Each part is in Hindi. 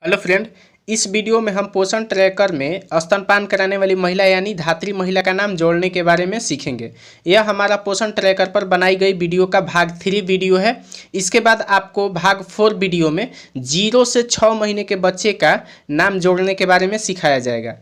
हेलो फ्रेंड, इस वीडियो में हम पोषण ट्रैकर में स्तनपान कराने वाली महिला यानी धात्री महिला का नाम जोड़ने के बारे में सीखेंगे। यह हमारा पोषण ट्रैकर पर बनाई गई वीडियो का भाग 3 वीडियो है। इसके बाद आपको भाग 4 वीडियो में 0 से 6 महीने के बच्चे का नाम जोड़ने के बारे में सिखाया जाएगा।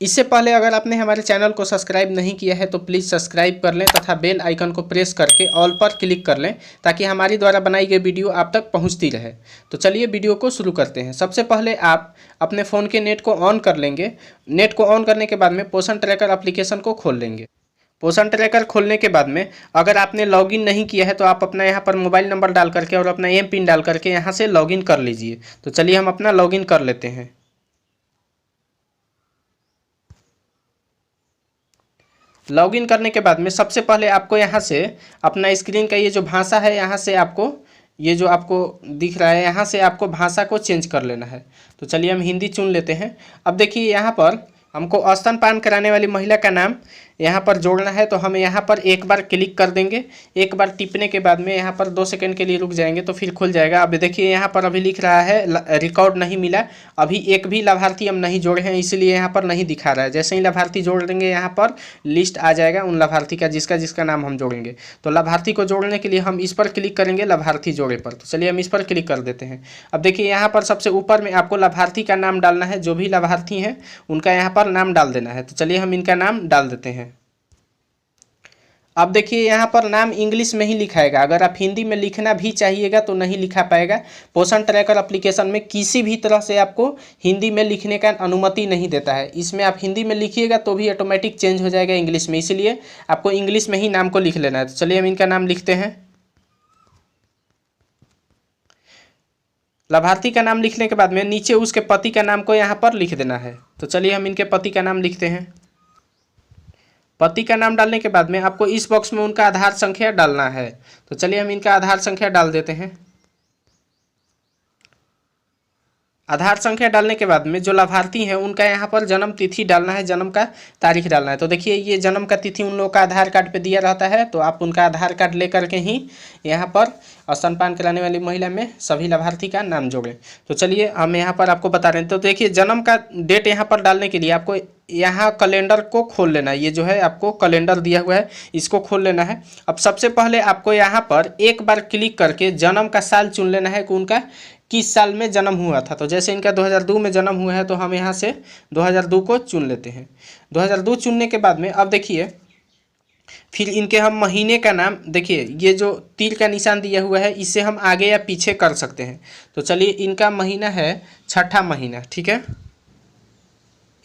इससे पहले अगर आपने हमारे चैनल को सब्सक्राइब नहीं किया है तो प्लीज़ सब्सक्राइब कर लें तथा बेल आइकन को प्रेस करके ऑल पर क्लिक कर लें ताकि हमारी द्वारा बनाई गई वीडियो आप तक पहुंचती रहे। तो चलिए वीडियो को शुरू करते हैं। सबसे पहले आप अपने फ़ोन के नेट को ऑन कर लेंगे। नेट को ऑन करने के बाद में पोषण ट्रैकर एप्लीकेशन को खोल लेंगे। पोषण ट्रैकर खोलने के बाद में अगर आपने लॉगिन नहीं किया है तो आप अपना यहाँ पर मोबाइल नंबर डाल करके और अपना एम पिन डाल करके यहाँ से लॉगिन कर लीजिए। तो चलिए हम अपना लॉगिन कर लेते हैं। लॉगिन करने के बाद में सबसे पहले आपको यहाँ से अपना स्क्रीन का ये जो भाषा है यहाँ से आपको ये जो आपको दिख रहा है यहाँ से आपको भाषा को चेंज कर लेना है। तो चलिए हम हिंदी चुन लेते हैं। अब देखिए यहाँ पर हमको स्तनपान कराने वाली महिला का नाम यहाँ पर जोड़ना है। तो हम यहाँ पर एक बार क्लिक कर देंगे। एक बार टिपने के बाद में यहाँ पर 2 सेकंड के लिए रुक जाएंगे तो फिर खुल जाएगा। अब देखिए यहाँ पर अभी लिख रहा है रिकॉर्ड नहीं मिला। अभी एक भी लाभार्थी हम नहीं जोड़े हैं इसलिए यहाँ पर नहीं दिखा रहा है। जैसे ही लाभार्थी जोड़ देंगे यहाँ पर लिस्ट आ जाएगा उन लाभार्थी का जिसका जिसका नाम हम जोड़ेंगे। तो लाभार्थी को जोड़ने के लिए हम इस पर क्लिक करेंगे, लाभार्थी जोड़े पर। तो चलिए हम इस पर क्लिक कर देते हैं। अब देखिए यहाँ पर सबसे ऊपर में आपको लाभार्थी का नाम डालना है। जो भी लाभार्थी हैं उनका यहाँ पर नाम डाल देना है। तो चलिए हम इनका नाम डाल देते हैं। अब देखिए यहाँ पर नाम इंग्लिश में ही लिखाएगा। अगर आप हिंदी में लिखना भी चाहिएगा तो नहीं लिखा पाएगा। पोषण ट्रैकर एप्लीकेशन में किसी भी तरह से आपको हिंदी में लिखने का अनुमति नहीं देता है। इसमें आप हिंदी में लिखिएगा तो भी ऑटोमेटिक चेंज हो जाएगा इंग्लिश में, इसलिए आपको इंग्लिश में ही नाम को लिख लेना है। तो चलिए हम इनका नाम लिखते हैं। लाभार्थी का नाम लिखने के बाद में नीचे उसके पति का नाम को यहाँ पर लिख देना है। तो चलिए हम इनके पति का नाम लिखते हैं। पति का नाम डालने के बाद में आपको इस बॉक्स में उनका आधार संख्या डालना है। तो चलिए हम इनका आधार संख्या डाल देते हैं। आधार संख्या डालने के बाद में जो लाभार्थी हैं उनका यहाँ पर जन्म तिथि डालना है, जन्म का तारीख डालना है। तो देखिए ये जन्म का तिथि उन लोगों का आधार कार्ड पे दिया रहता है। तो आप उनका आधार कार्ड लेकर के ही यहाँ पर स्तनपान कराने वाली महिला में सभी लाभार्थी का नाम जोड़ें। तो चलिए हम यहाँ पर आपको बता रहे हैं। तो देखिए जन्म का डेट यहाँ पर डालने के लिए आपको यहाँ कैलेंडर को खोल लेना है। ये जो है आपको कैलेंडर दिया हुआ है इसको खोल लेना है। अब सबसे पहले आपको यहाँ पर एक बार क्लिक करके जन्म का साल चुन लेना है कि उनका किस साल में जन्म हुआ था। तो जैसे इनका 2002 में जन्म हुआ है तो हम यहाँ से 2002 को चुन लेते हैं। 2002 चुनने के बाद में अब देखिए फिर इनके हम महीने का नाम, देखिए ये जो तीर का निशान दिया हुआ है इससे हम आगे या पीछे कर सकते हैं। तो चलिए इनका महीना है छठा महीना, ठीक है,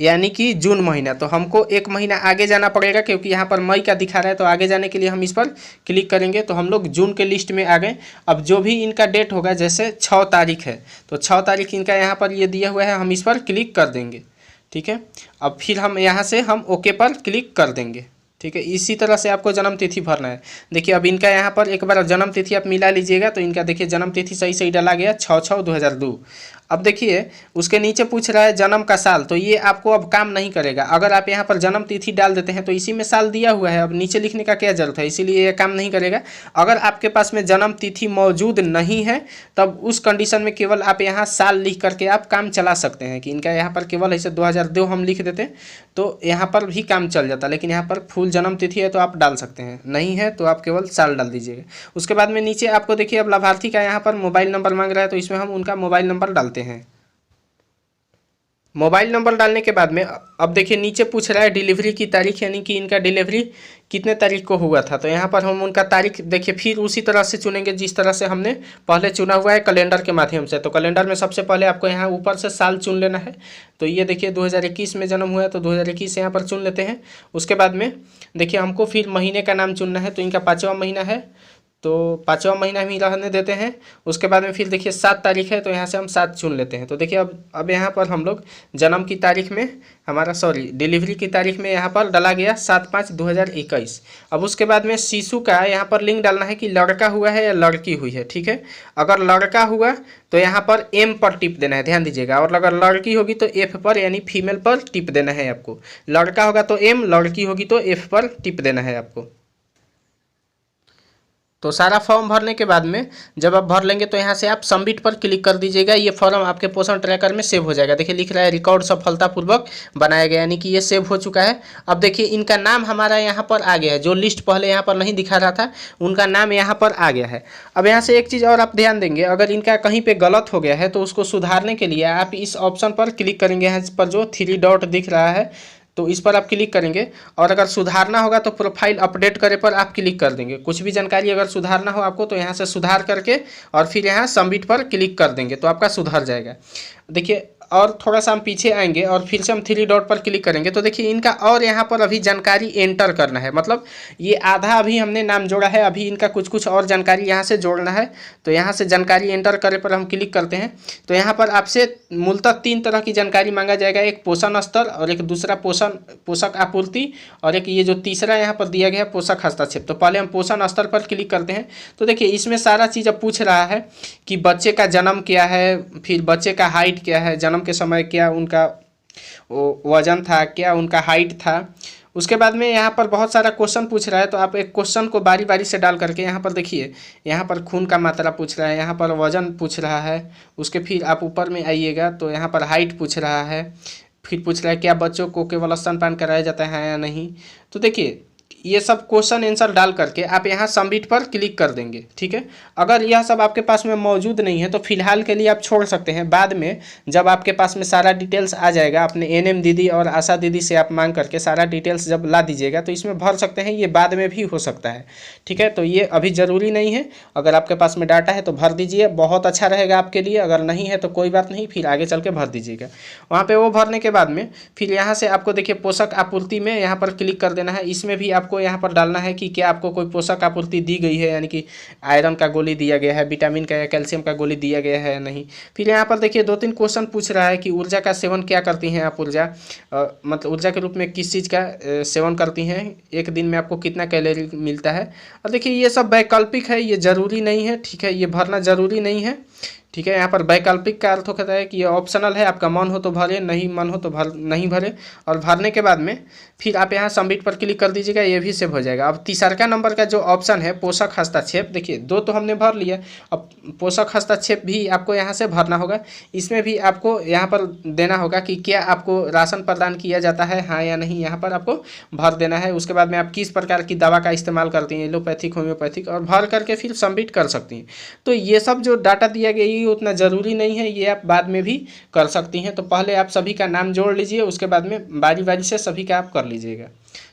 यानी कि जून महीना। तो हमको एक महीना आगे जाना पड़ेगा क्योंकि यहाँ पर मई का दिखा रहा है। तो आगे जाने के लिए हम इस पर क्लिक करेंगे तो हम लोग जून के लिस्ट में आ गए। अब जो भी इनका डेट होगा, जैसे 6 तारीख है तो 6 तारीख इनका यहाँ पर ये दिया हुआ है, हम इस पर क्लिक कर देंगे, ठीक है। अब फिर हम यहाँ से हम ओके पर क्लिक कर देंगे, ठीक है। इसी तरह से आपको जन्म तिथि भरना है। देखिए अब इनका यहाँ पर एक बार जन्म तिथि आप मिला लीजिएगा तो इनका देखिए जन्म तिथि सही सही डाला गया 6/6/2002। अब देखिए उसके नीचे पूछ रहा है जन्म का साल। तो ये आपको अब काम नहीं करेगा। अगर आप यहाँ पर जन्म तिथि डाल देते हैं तो इसी में साल दिया हुआ है, अब नीचे लिखने का क्या जरूरत है, इसीलिए ये काम नहीं करेगा। अगर आपके पास में जन्म तिथि मौजूद नहीं है तब उस कंडीशन में केवल आप यहाँ साल लिख करके आप काम चला सकते हैं कि इनका यहाँ पर केवल ऐसे 2002 हम लिख देते तो यहाँ पर भी काम चल जाता। लेकिन यहाँ पर फुल जन्म तिथि है तो आप डाल सकते हैं, नहीं है तो आप केवल साल डाल दीजिएगा। उसके बाद में नीचे आपको देखिए अब लाभार्थी का यहाँ पर मोबाइल नंबर मांग रहा है तो इसमें हम उनका मोबाइल नंबर डालते हैं। मोबाइल नंबर डालने के बाद में अब देखिए नीचे पूछ रहा है डिलीवरी की तारीख, यानी कि इनका डिलीवरी कितने तारीख को हुआ था। तो यहाँ पर हम उनका तारीख देखिए फिर उसी तरह से चुनेंगे जिस तरह से हमने पहले चुना हुआ है कैलेंडर के माध्यम से। तो कैलेंडर में सबसे पहले आपको यहाँ ऊपर से साल चुन लेना है। तो ये देखिए 2021 में जन्म हुआ है तो 2021 यहाँ पर चुन लेते हैं। उसके बाद में देखिए हमको फिर महीने का नाम चुनना है। तो इनका 5वां महीना है तो 5वां महीना हम ही रहने देते हैं। उसके बाद में फिर देखिए 7 तारीख है तो यहाँ से हम 7 चुन लेते हैं। तो देखिए अब यहाँ पर हम लोग जन्म की तारीख में हमारा डिलीवरी की तारीख में यहाँ पर डाला गया 7/5/2021। अब उसके बाद में शिशु का यहाँ पर लिंक डालना है कि लड़का हुआ है या लड़की हुई है, ठीक है। अगर लड़का हुआ तो यहाँ पर एम पर टिप देना है, ध्यान दीजिएगा। और अगर लड़की होगी तो एफ पर यानी फीमेल पर टिप देना है आपको। लड़का होगा तो एम, लड़की होगी तो एफ पर टिप देना है आपको। तो सारा फॉर्म भरने के बाद में जब आप भर लेंगे तो यहाँ से आप सबमिट पर क्लिक कर दीजिएगा। ये फॉर्म आपके पोषण ट्रैकर में सेव हो जाएगा। देखिए लिख रहा है रिकॉर्ड सफलतापूर्वक बनाया गया, यानी कि ये सेव हो चुका है। अब देखिए इनका नाम हमारा यहाँ पर आ गया है, जो लिस्ट पहले यहाँ पर नहीं दिखा रहा था उनका नाम यहाँ पर आ गया है। अब यहाँ से एक चीज़ और आप ध्यान देंगे, अगर इनका कहीं पर गलत हो गया है तो उसको सुधारने के लिए आप इस ऑप्शन पर क्लिक करेंगे, यहाँ पर जो 3 डॉट दिख रहा है तो इस पर आप क्लिक करेंगे। और अगर सुधारना होगा तो प्रोफाइल अपडेट करे पर आप क्लिक कर देंगे। कुछ भी जानकारी अगर सुधारना हो आपको तो यहाँ से सुधार करके और फिर यहाँ सबमिट पर क्लिक कर देंगे तो आपका सुधर जाएगा। देखिए और थोड़ा सा हम पीछे आएंगे और फिर से हम 3 डॉट पर क्लिक करेंगे तो देखिए इनका और यहाँ पर अभी जानकारी एंटर करना है, मतलब ये आधा अभी हमने नाम जोड़ा है, अभी इनका कुछ और जानकारी यहाँ से जोड़ना है। तो यहाँ से जानकारी एंटर करे पर हम क्लिक करते हैं तो यहाँ पर आपसे मूलतः 3 तरह की जानकारी मांगा जाएगा, एक पोषण स्तर और एक दूसरा पोषक आपूर्ति और एक ये जो तीसरा यहाँ पर दिया गया है पोषक हस्तक्षेप। तो पहले हम पोषण स्तर पर क्लिक करते हैं तो देखिए इसमें सारा चीज़ अब पूछ रहा है कि बच्चे का जन्म क्या है, फिर बच्चे का हाइट क्या है, जन्म के समय क्या उनका वजन था, क्या उनका हाइट था। उसके बाद में यहाँ पर बहुत सारा क्वेश्चन पूछ रहा है तो आप एक क्वेश्चन को बारी बारी से डाल करके यहाँ पर देखिए, यहाँ पर खून का मात्रा पूछ रहा है, यहाँ पर वजन पूछ रहा है, उसके फिर आप ऊपर में आइएगा तो यहाँ पर हाइट पूछ रहा है, फिर पूछ रहा है क्या बच्चों को केवल स्तनपान कराया जाता है या नहीं। तो देखिए ये सब क्वेश्चन आंसर डाल करके आप यहाँ सबमिट पर क्लिक कर देंगे, ठीक है। अगर यह सब आपके पास में मौजूद नहीं है तो फिलहाल के लिए आप छोड़ सकते हैं, बाद में जब आपके पास में सारा डिटेल्स आ जाएगा अपने एनएम दीदी और आशा दीदी से आप मांग करके सारा डिटेल्स जब ला दीजिएगा तो इसमें भर सकते हैं, ये बाद में भी हो सकता है, ठीक है। तो ये अभी ज़रूरी नहीं है, अगर आपके पास में डाटा है तो भर दीजिए, बहुत अच्छा रहेगा आपके लिए। अगर नहीं है तो कोई बात नहीं, फिर आगे चल के भर दीजिएगा। वहाँ पर वो भरने के बाद में फिर यहाँ से आपको देखिए पोषक आपूर्ति में यहाँ पर क्लिक कर देना है। इसमें भी आपको यहाँ पर डालना है कि क्या आपको कोई पोषक आपूर्ति दी गई है, यानी कि आयरन का गोली दिया गया है, विटामिन का या कैल्शियम का गोली दिया गया है या नहीं। फिर यहाँ पर देखिए 2-3 क्वेश्चन पूछ रहा है कि ऊर्जा का सेवन क्या करती हैं आप, ऊर्जा मतलब ऊर्जा के रूप में किस चीज़ का सेवन करती हैं, एक दिन में आपको कितना कैलोरी मिलता है। और देखिए ये सब वैकल्पिक है, ये ज़रूरी नहीं है, ठीक है, ये भरना ज़रूरी नहीं है, ठीक है। यहाँ पर वैकल्पिक का अर्थ होता है कि ये ऑप्शनल है, आपका मन हो तो भरे, नहीं मन हो तो नहीं भरे। और भरने के बाद में फिर आप यहाँ सबमिट पर क्लिक कर दीजिएगा, ये भी सेव हो जाएगा। अब तीसरा नंबर का जो ऑप्शन है पोषक हस्तक्षेप, देखिए 2 तो हमने भर लिया, अब पोषक हस्तक्षेप भी आपको यहाँ से भरना होगा। इसमें भी आपको यहाँ पर देना होगा कि क्या आपको राशन प्रदान किया जाता है, हाँ या नहीं, यहाँ पर आपको भर देना है। उसके बाद में आप किस प्रकार की दवा का इस्तेमाल करती हैं, एलोपैथिक, होम्योपैथिक, और भर करके फिर सबमिट कर सकती हैं। तो ये सब जो डाटा दिया गया उतना ज़रूरी नहीं है, ये आप बाद में भी कर सकती हैं। तो पहले आप सभी का नाम जोड़ लीजिए, उसके बाद में बारी बारी से सभी का आप कर लीजिएगा,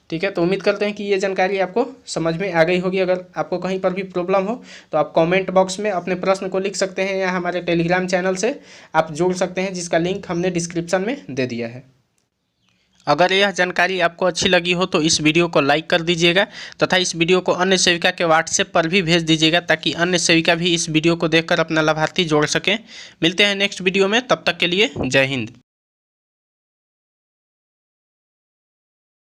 ठीक है। तो उम्मीद करते हैं कि ये जानकारी आपको समझ में आ गई होगी। अगर आपको कहीं पर भी प्रॉब्लम हो तो आप कमेंट बॉक्स में अपने प्रश्न को लिख सकते हैं या हमारे टेलीग्राम चैनल से आप जुड़ सकते हैं, जिसका लिंक हमने डिस्क्रिप्शन में दे दिया है। अगर यह जानकारी आपको अच्छी लगी हो तो इस वीडियो को लाइक कर दीजिएगा तथा इस वीडियो को अन्य सेविका के व्हाट्सएप पर भी भेज दीजिएगा, ताकि अन्य सेविका भी इस वीडियो को देखकर अपना लाभार्थी जोड़ सकें। मिलते हैं नेक्स्ट वीडियो में, तब तक के लिए जय हिंद।